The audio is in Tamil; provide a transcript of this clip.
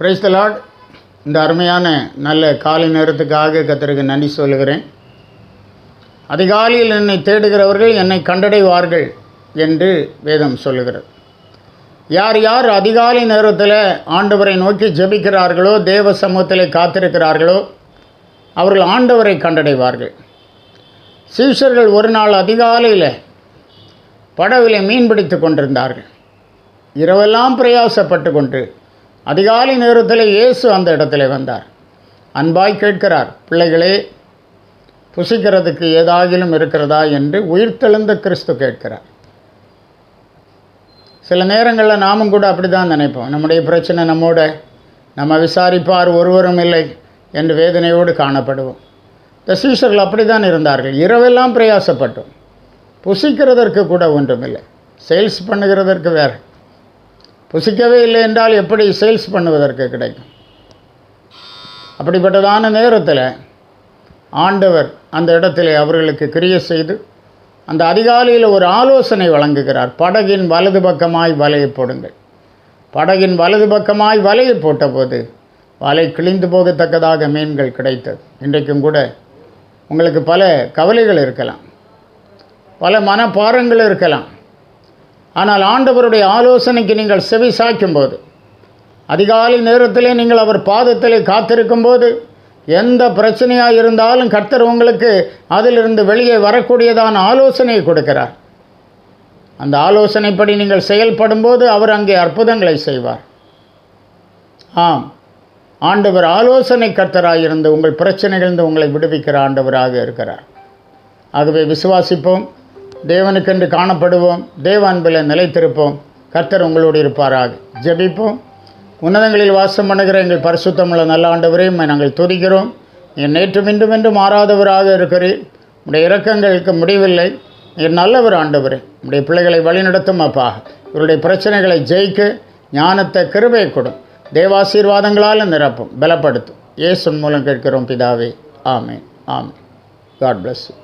Praise the Lord. இந்த அருமையான நல்ல காலை நேரத்துக்காக கர்த்தருக்கு நன்றி சொல்லுகிறேன். அதிகாலையில் என்னை தேடுகிறவர்கள் என்னை கண்டடைவார்கள் என்று வேதம் சொல்லுகிறது. யார் யார் அதிகாலை நேரத்தில் ஆண்டவரை நோக்கி ஜெபிக்கிறார்களோ, தேவ சமூகத்தில் காத்திருக்கிறார்களோ, அவர்கள் ஆண்டவரை கண்டடைவார்கள். சீஷர்கள் ஒரு நாள் அதிகாலையில் படவிலே மீன் பிடித்து கொண்டிருந்தார்கள். இரவெல்லாம் பிரயாசப்பட்டு கொண்டு அதிகாலை நேரத்தில் இயேசு அந்த இடத்துல வந்தார். அன்பாய் கேட்கிறார், பிள்ளைகளே, புசிக்கிறதுக்கு ஏதாகிலும் இருக்கிறதா என்று உயிர்த்தெழுந்த கிறிஸ்து கேட்கிறார். சில நேரங்களில் நாமும் கூட அப்படி தான் நினைப்போம். நம்முடைய பிரச்சனை நம்மோட, நம்ம விசாரிப்பார் ஒருவரும் இல்லை என்று வேதனையோடு காணப்படுவோம். இந்த சீஷர்கள் அப்படி தான் இருந்தார்கள். இரவெல்லாம் பிரயாசப்பட்டோம், புசிக்கிறதற்கு கூட ஒன்றுமில்லை. சேல்ஸ் பண்ணுகிறதற்கு வேறு, புசிக்கவே இல்லை என்றால் எப்படி சேல்ஸ் பண்ணுவதற்கு கிடைக்கும்? அப்படிப்பட்டதான நேரத்தில் ஆண்டவர் அந்த இடத்திலே அவர்களுக்கு கிரியை செய்து அந்த அதிகாலையில் ஒரு ஆலோசனை வழங்குகிறார். படகின் வலது பக்கமாய் வலையை போடுங்கள். படகின் வலது பக்கமாய் வலையை போட்டபோது வலை கிழிந்து போகத்தக்கதாக மீன்கள் கிடைத்தது. இன்றைக்கும் கூட உங்களுக்கு பல கவலைகள் இருக்கலாம், பல மனப்பாரங்கள் இருக்கலாம். ஆனால் ஆண்டவருடைய ஆலோசனைக்கு நீங்கள் செவி சாய்க்கும்போது, அதிகாலை நேரத்திலே நீங்கள் அவர் பாதத்திலே காத்திருக்கும்போது, எந்த பிரச்சனையாக இருந்தாலும் கர்த்தர் உங்களுக்கு அதிலிருந்து வெளியே வரக்கூடியதான ஆலோசனையை கொடுக்கிறார். அந்த ஆலோசனைப்படி நீங்கள் செயல்படும்போது அவர் அங்கே அற்புதங்களை செய்வார். ஆம், ஆண்டவர் ஆலோசனை கர்த்தராக இருந்து உங்கள் பிரச்சனைகளிலிருந்து உங்களை விடுவிக்கிற ஆண்டவராக இருக்கிறார். ஆகவே விசுவாசிப்போம், தேவனுக்கென்று காணப்படுவோம், தேவ அன்பில் நிலைத்திருப்போம். கர்த்தர் உங்களோடு இருப்பாராக. ஜெபிப்போம். உன்னதங்களில் வாசம் பண்ணுகிற எங்கள் பரிசுத்தமுள்ள நல்ல ஆண்டவரே, நாங்கள் துதிக்கிறோம். நீர் நேற்றும் இன்றும் என்றும் மாறாதவராக இருக்கிறீர். உடைய இரக்கங்களுக்கு முடிவில்லை. நீர் நல்லவர் ஆண்டவரே. உடைய பிள்ளைகளை வழிநடத்தும் அப்பா. இவருடைய பிரச்சனைகளை ஜெயிக்க ஞானத்தை கிருபையை கொடும். தேவாசீர்வாதங்களால் நிரப்பும், பலப்படுத்தும். இயேசுவின் மூலம் கேட்கிறோம் பிதாவே. ஆமென். ஆமென். God bless you.